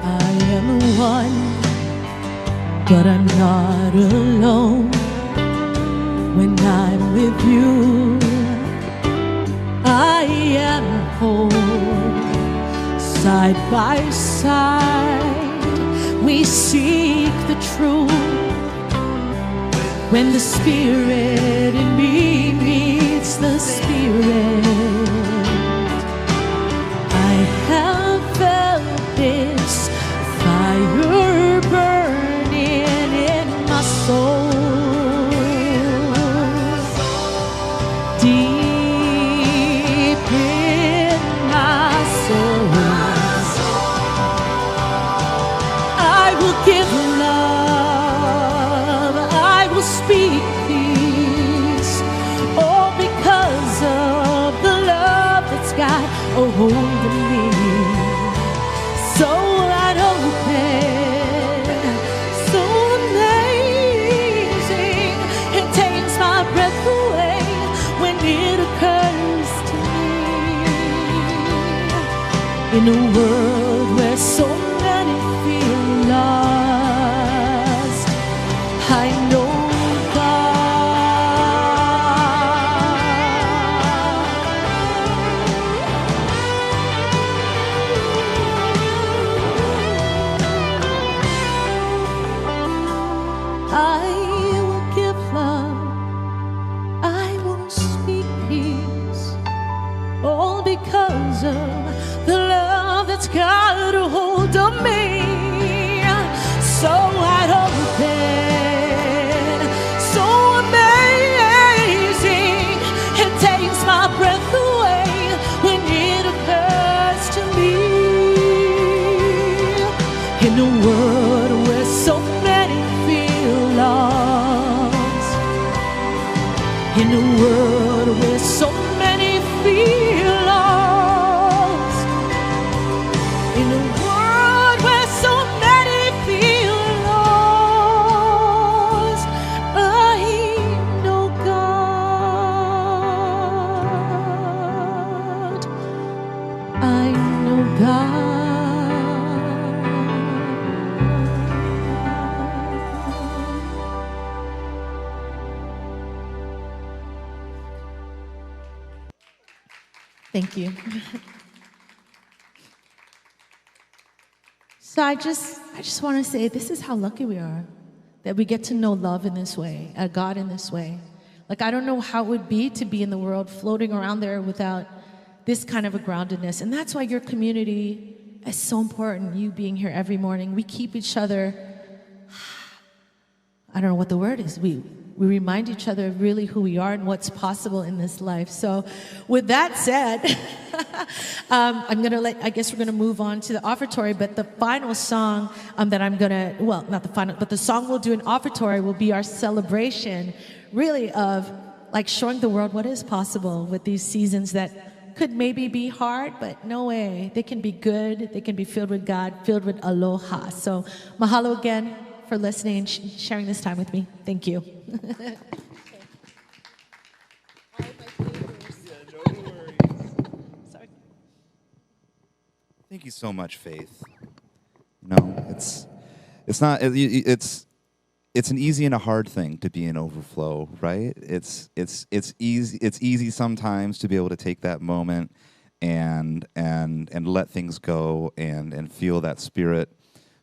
I am one, but I'm not alone. When I'm with you, I am whole. Side by side, we seek the truth. When the Spirit in me meets the Spirit, I have felt this fire burning in my soul, deep in my soul. I will give love, I will speak peace, all because of the love that's got a hold of me. So wide open, so amazing. It takes my breath away when it occurs to me. In a world where so many feel lost, I know I will give love, I will speak peace, all because of the love that's got a hold of me. So wide open, so amazing. It takes my breath away when it occurs to me. In a world where so many feel lost, in a world where so many feel lost, in a world where so many feel lost, I know God. I know God. Thank you. So I just want to say, this is how lucky we are that we get to know love in this way, God in this way. Like, I don't know how it would be to be in the world floating around there without this kind of a groundedness. And that's why your community is so important, you being here every morning. We keep each other, I don't know what the word is, we remind each other of really who we are and what's possible in this life. So with that said, I guess we're gonna move on to the offertory, but the final song that I'm gonna, well, not the final, but the song we'll do in offertory will be our celebration, really, of like showing the world what is possible with these seasons that could maybe be hard, but no way. They can be good, they can be filled with God, filled with aloha. So mahalo again for listening and sharing this time with me. Thank you. Thank you so much, Faith. No, it's not. It's an easy and a hard thing to be in overflow, right? It's easy. It's easy sometimes to be able to take that moment and let things go and feel that spirit.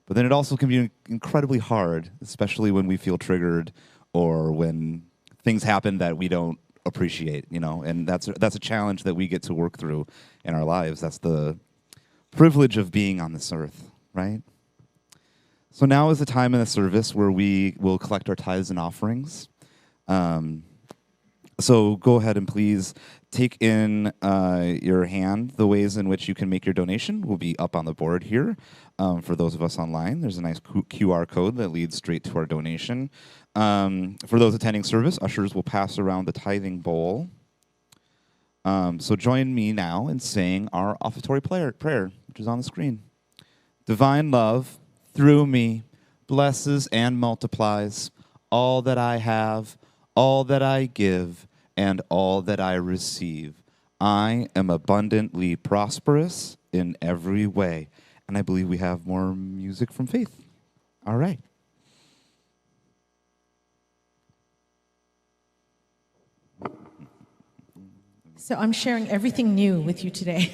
But then it also can be incredibly hard, especially when we feel triggered or when things happen that we don't appreciate, you know. And that's a challenge that we get to work through in our lives. That's the privilege of being on this earth, right? So now is the time in the service where we will collect our tithes and offerings. So go ahead and please take in your hand the ways in which you can make your donation will be up on the board here. For those of us online, there's a nice QR code that leads straight to our donation. For those attending service, ushers will pass around the tithing bowl. So join me now in saying our offertory prayer, which is on the screen. Divine love, through me, blesses and multiplies all that I have, all that I give, and all that I receive. I am abundantly prosperous in every way. And I believe we have more music from Faith. All right. So I'm sharing everything new with you today.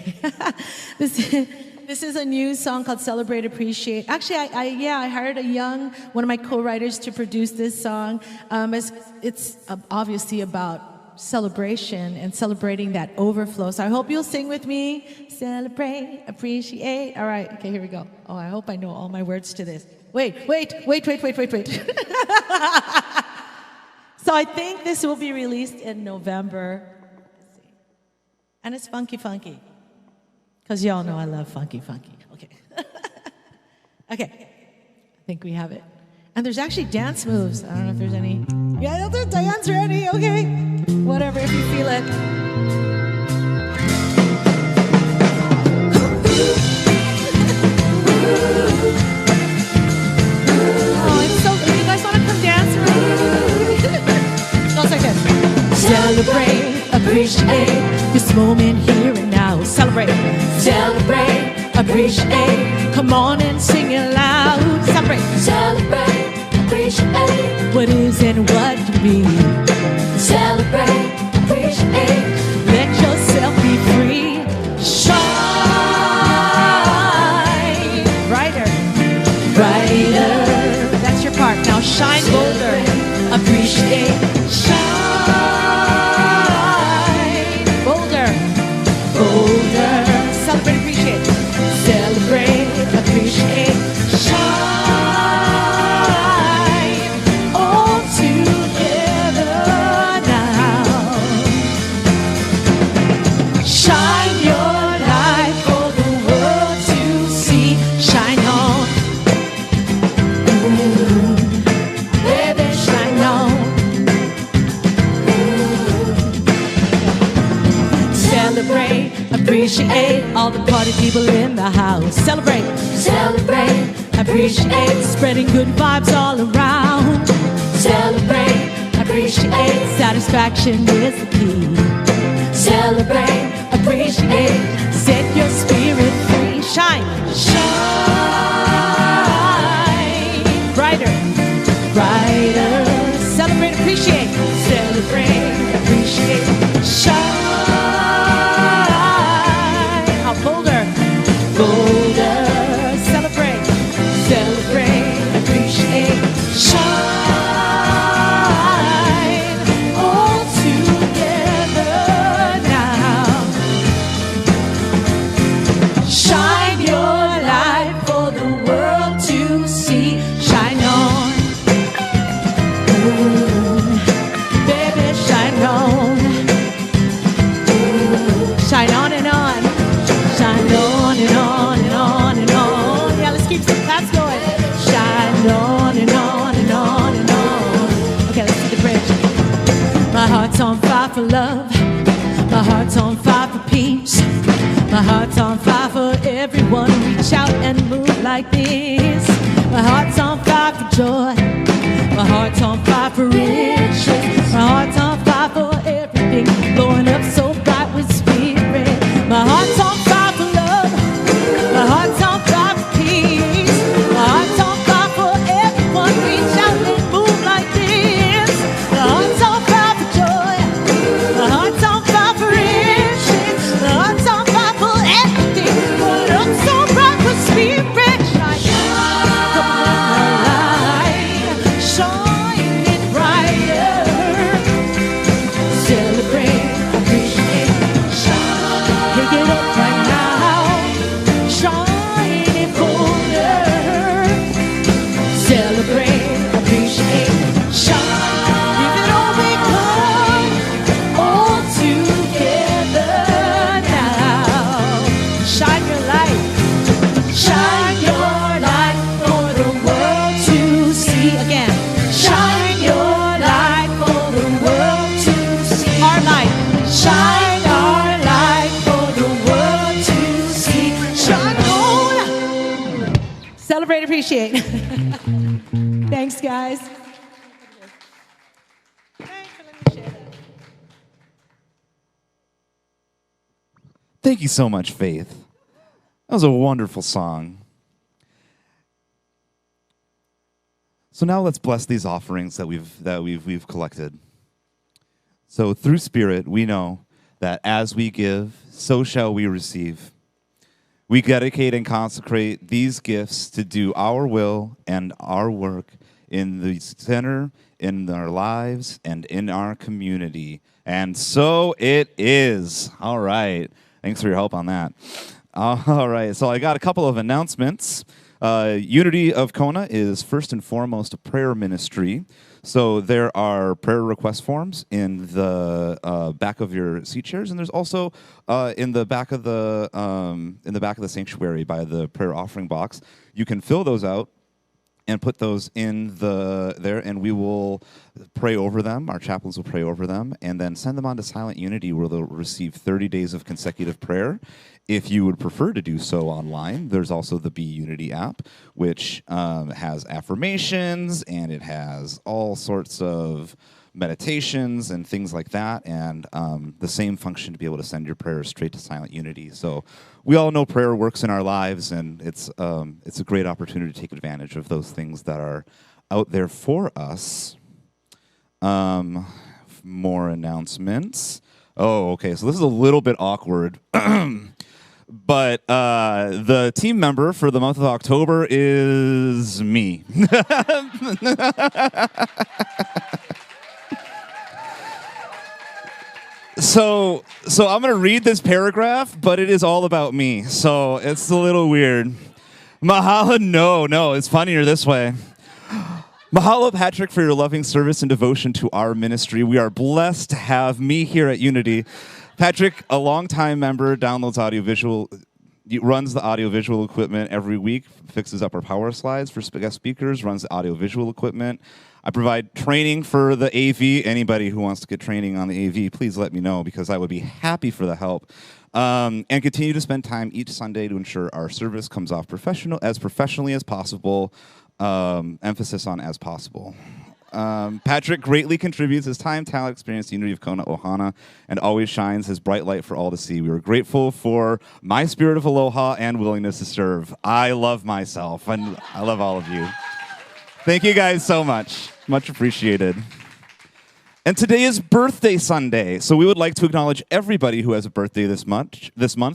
This is a new song called Celebrate, Appreciate. Actually, I hired one of my co-writers to produce this song. It's obviously about celebration and celebrating that overflow. So I hope you'll sing with me. Celebrate, appreciate. All right, okay, here we go. Oh, I hope I know all my words to this. Wait. So I think this will be released in November. Let's see. And it's funky. Because y'all know I love funky. Okay. Okay. I think we have it. And there's actually dance moves. I don't know if there's any. Yeah, there's dance ready. Okay. Whatever, if you feel it. Oh, it's so good. You guys want to come dance with me? Goes like this. Celebrate, appreciate this moment here and now. Celebrate, appreciate. Come on and sing it loud. Celebrate, appreciate what is and what can be. Celebrate, appreciate. Let yourself be free. Shine brighter. That's your part. Now shine bolder. Appreciate. Shine bolder. Celebrate, appreciate. Celebrate, appreciate. Shine all together now. Shine your light for the world to see. Shine on. Baby, shine on. Celebrate, appreciate all the party people in the house. Celebrate, appreciate, spreading good vibes all around. Celebrate, appreciate, satisfaction is the key. Celebrate, appreciate, set your spirit free. Shine brighter. Celebrate, appreciate, shine. Bolder. Celebrate, appreciate, shine all together now. Shine your light for the world to see. Shine on. Baby, shine on. Shine on and on. Shine on and on and on and on. Yeah, let's keep some claps going. Shine on and on and on and on. Okay, let's do the bridge. My heart's on fire for love. My heart's on fire for peace. My heart's on fire for everyone. Reach out and move like this. My heart's on fire for joy. My heart's on fire for riches. My heart's on fire for everything. Blowing up so bright with spirit. My heart's on fire for love. My heart's on fire for peace. My heart's on fire for everyone. Reach out and move like this. My heart's on fire for joy. My heart's on fire for riches. My heart's on fire for everything. Blowing up so bright with spirit. Shine brighter. Celebrate, appreciate. Thanks, guys. Thank you so much, Faith. That was a wonderful song. So now let's bless these offerings that we've collected. So through Spirit, we know that as we give, so shall we receive. We dedicate and consecrate these gifts to do our will and our work in the center, in our lives, and in our community. And so it is. All right. Thanks for your help on that. All right. So I got a couple of announcements. Unity of Kona is first and foremost a prayer ministry. So there are prayer request forms in the back of your seat chairs, and there's also in the back of the sanctuary by the prayer offering box. You can fill those out and put those in there, and we will pray over them. Our chaplains will pray over them, and then send them on to Silent Unity, where they'll receive 30 days of consecutive prayer. If you would prefer to do so online, there's also the Be Unity app, which has affirmations, and it has all sorts of meditations and things like that, and the same function to be able to send your prayers straight to Silent Unity. So we all know prayer works in our lives, and it's a great opportunity to take advantage of those things that are out there for us. More announcements. Oh, okay, so this is a little bit awkward. But the team member for the month of October is me. So I'm going to read this paragraph, but it is all about me. So it's a little weird. Mahalo, no, it's funnier this way. Mahalo, Patrick, for your loving service and devotion to our ministry. We are blessed to have me here at Unity. Patrick, a longtime member, downloads audiovisual, runs the audiovisual equipment every week, fixes up our power slides for guest speakers, runs the audiovisual equipment. I provide training for the AV. Anybody who wants to get training on the AV, please let me know, because I would be happy for the help. And continue to spend time each Sunday to ensure our service comes off professionally as possible. Emphasis on as possible. Patrick greatly contributes his time, talent, experience to Unity of Kona Ohana, and always shines his bright light for all to see. We are grateful for my spirit of aloha and willingness to serve. I love myself, and I love all of you. Thank you guys so much. Much appreciated. And today is Birthday Sunday, so we would like to acknowledge everybody who has a birthday this month,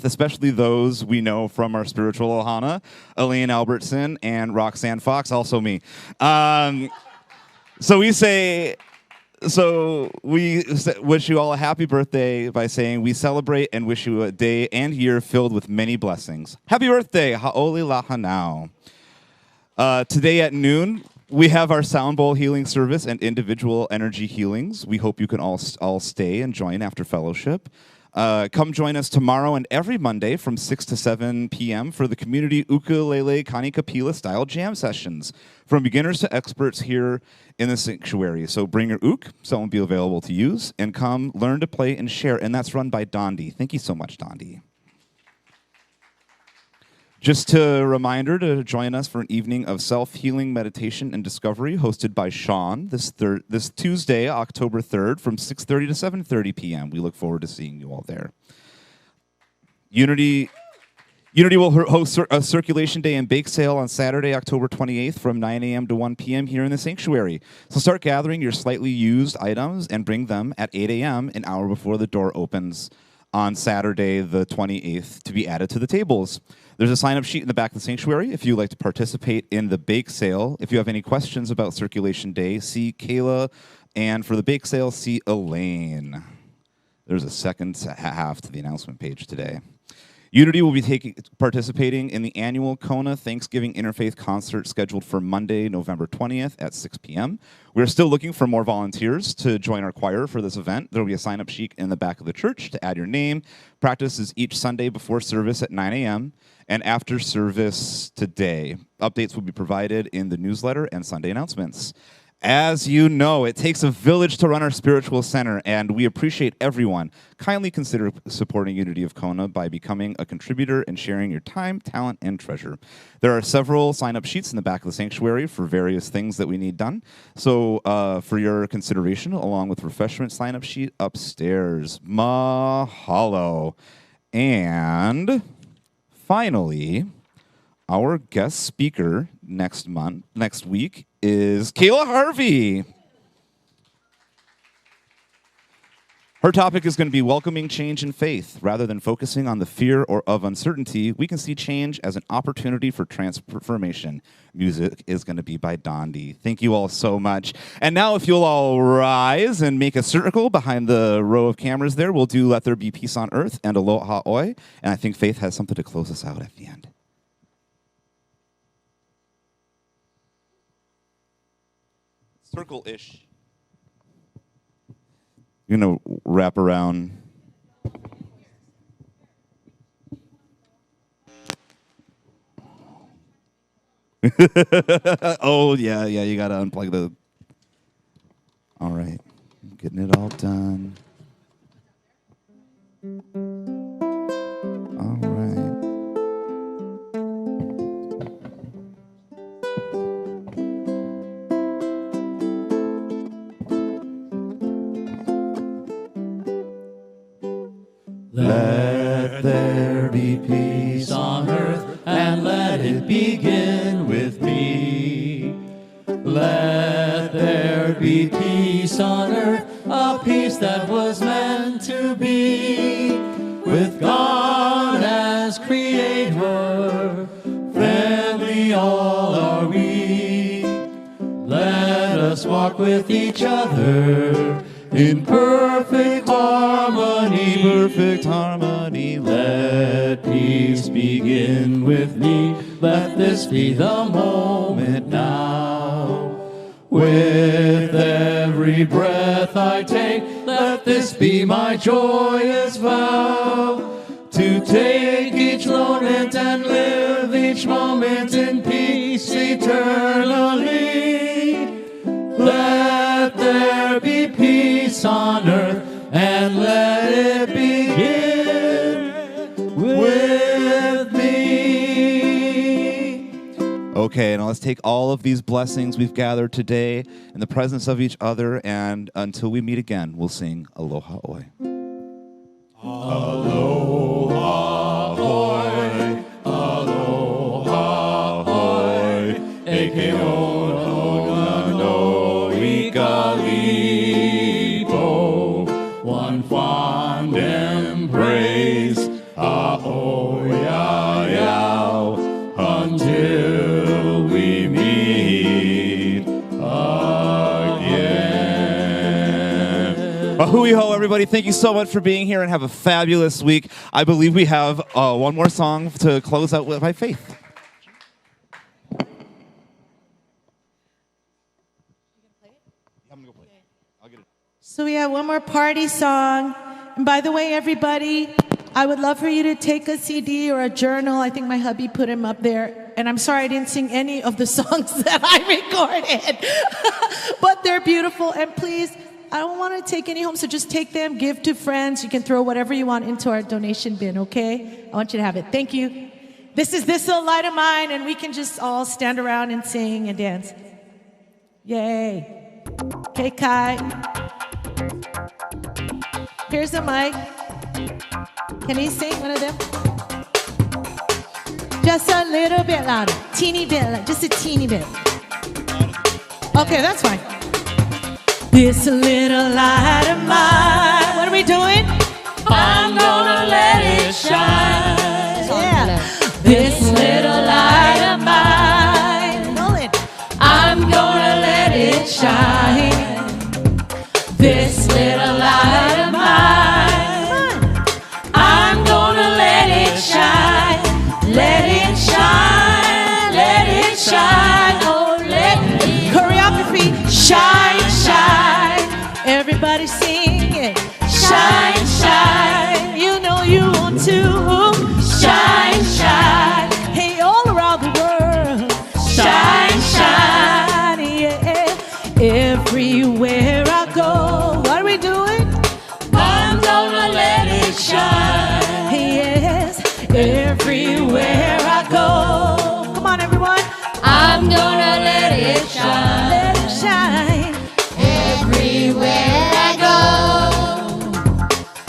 especially those we know from our spiritual Ohana, Elaine Albertson and Roxanne Fox, also me. So we wish you all a happy birthday by saying we celebrate and wish you a day and year filled with many blessings. Happy birthday, Ha'oli Lahanau. Today at noon, we have our Sound Bowl healing service and individual energy healings. We hope you can all stay and join after fellowship. Come join us tomorrow and every Monday from 6 to 7 p.m. for the community ukulele kanikapila style jam sessions from beginners to experts here in the sanctuary. So bring your ook, someone will be available to use, and come learn to play and share. And that's run by Dondi. Thank you so much, Dondi. Just a reminder to join us for an evening of self-healing meditation and discovery hosted by Sean this Tuesday, October 3rd from 6:30 to 7:30 p.m. We look forward to seeing you all there. Unity will host a circulation day and bake sale on Saturday, October 28th from 9 a.m. to 1 p.m. here in the sanctuary. So start gathering your slightly used items and bring them at 8 a.m., an hour before the door opens on Saturday, the 28th, to be added to the tables. There's a sign-up sheet in the back of the sanctuary if you'd like to participate in the bake sale. If you have any questions about Circulation Day, see Kayla, and for the bake sale, see Elaine. There's a second half to the announcement page today. Unity will be participating in the annual Kona Thanksgiving Interfaith Concert scheduled for Monday, November 20th at 6 p.m. We're still looking for more volunteers to join our choir for this event. There will be a sign-up sheet in the back of the church to add your name. Practice is each Sunday before service at 9 a.m. and after service today. Updates will be provided in the newsletter and Sunday announcements. As you know, it takes a village to run our spiritual center, and we appreciate everyone. Kindly consider supporting Unity of Kona by becoming a contributor and sharing your time, talent, and treasure. There are several sign-up sheets in the back of the sanctuary for various things that we need done. So for your consideration, along with refreshment sign-up sheet upstairs. Mahalo. And finally, our guest speaker next week is Kayla Harvey. Her topic is going to be welcoming change in faith. Rather than focusing on the fear or of uncertainty, we can see change as an opportunity for transformation. Music is going to be by Dondi. Thank you all so much. And now if you'll all rise and make a circle behind the row of cameras there, we'll do Let There Be Peace on Earth and Aloha Oi. And I think Faith has something to close us out at the end. Circle-ish. You're going to wrap around. Oh, yeah, you got to unplug the... All right. Getting it all done. All right. Let there be peace on earth, and let it begin with me. Let there be peace on earth, a peace that was meant to be. With God as creator, friendly all are we. Let us walk with each other in perfect harmony. Perfect harmony. Let peace begin with me. Let this be the moment now. With every breath I take, let this be my joyous vow. To take each moment and live each moment in peace eternally. Let there be peace on earth, and let it begin with me. Okay, now let's take all of these blessings we've gathered today in the presence of each other, and until we meet again, we'll sing Aloha Oi. Aloha hoi, aloha hoi, eke ono no ikalipo, one fond embrace, a-o ya yao, until we meet again. Ahui ho, everybody. Thank you so much for being here and have a fabulous week. I believe we have one more song to close out with by Faith. So we have one more party song. And by the way, everybody, I would love for you to take a CD or a journal. I think my hubby put them up there. And I'm sorry I didn't sing any of the songs that I recorded. But they're beautiful. And please, I don't want to take any home, so just take them, give to friends. You can throw whatever you want into our donation bin, okay? I want you to have it. Thank you. This is This Little Light of Mine, and we can just all stand around and sing and dance. Yay. Okay, Kai. Here's the mic. Can he sing one of them? Just a little bit louder. Teeny bit, just a teeny bit. Okay, that's fine. This little light of mine. What are we doing? I'm gonna let it shine. Yeah. This little light of mine, I'm gonna let it shine. This little light of mine, I'm gonna let it shine. Let it shine, let it shine. Oh, let it. Choreography. Shine, shine, Everybody sing it. shine, shine. You know you want to. Shine, shine, Hey, all around the world. shine, shine. Yeah. everywhere I go. Come on, everyone. I'm gonna let it shine. Let it shine. Everywhere I go,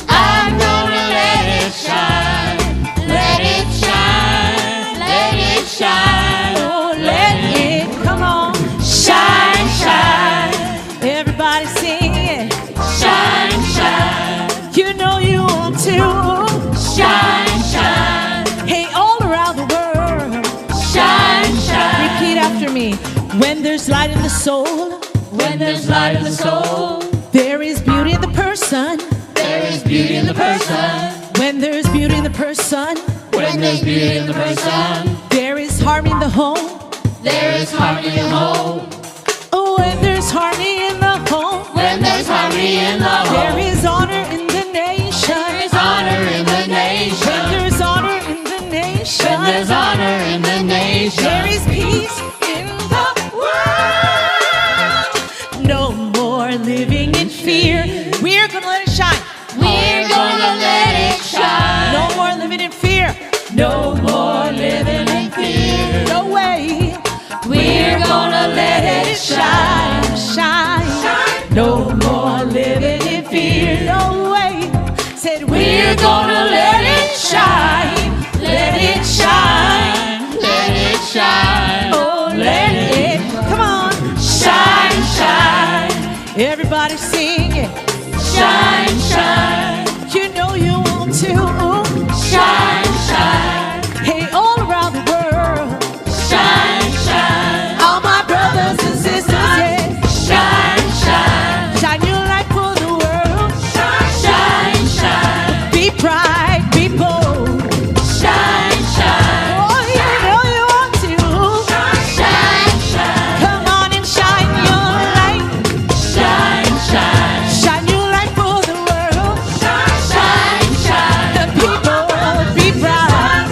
I'm gonna let it shine. Let it shine. Let it shine. Oh, let it, come on. Shine, shine. Everybody sing it. Shine, shine. You know you want to. Shine, shine. Hey, all around the world. Shine, shine. Repeat after me. When there's light in the soul, When there's light in the soul, there is beauty in the person. there is beauty in the person. When there's beauty in the person, When there's beauty in the person, there is harmony in the home. there is harmony in the home. Oh, when there's harmony in the home, When there's harmony in the there home, is honor in the nation. there is honor in the When nation. there's honor in the nation, When there's honor in the nation, there is peace in the world. No more living in fear. We're gonna let it shine. we're gonna let it shine. No more living in fear. No more living in fear. No way. We're gonna let it shine. Shine. No more living in fear. No way. Said We're gonna let it shine. Let it shine. Let it shine. Oh, let it. Come on. Shine, shine. Everybody sing it. Shine, shine. You know you want to. Shine, shine. Hey, all around the world. Shine, shine. All my brothers and sisters, yeah. Shine, shine. Shine your light for the world. Shine, shine. Be bright, be bold. Shine, shine. Oh, you know you want to. Shine, shine. Come on and shine your light. Shine, shine. Shine your light for the world. Shine, shine. The people be bright.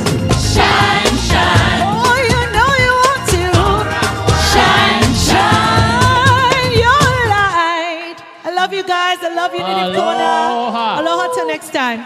Shine, shine. Oh, you know you want to. Shine, Shine your light. I love you guys. I love you, Native Kona. Aloha. Aloha till next time.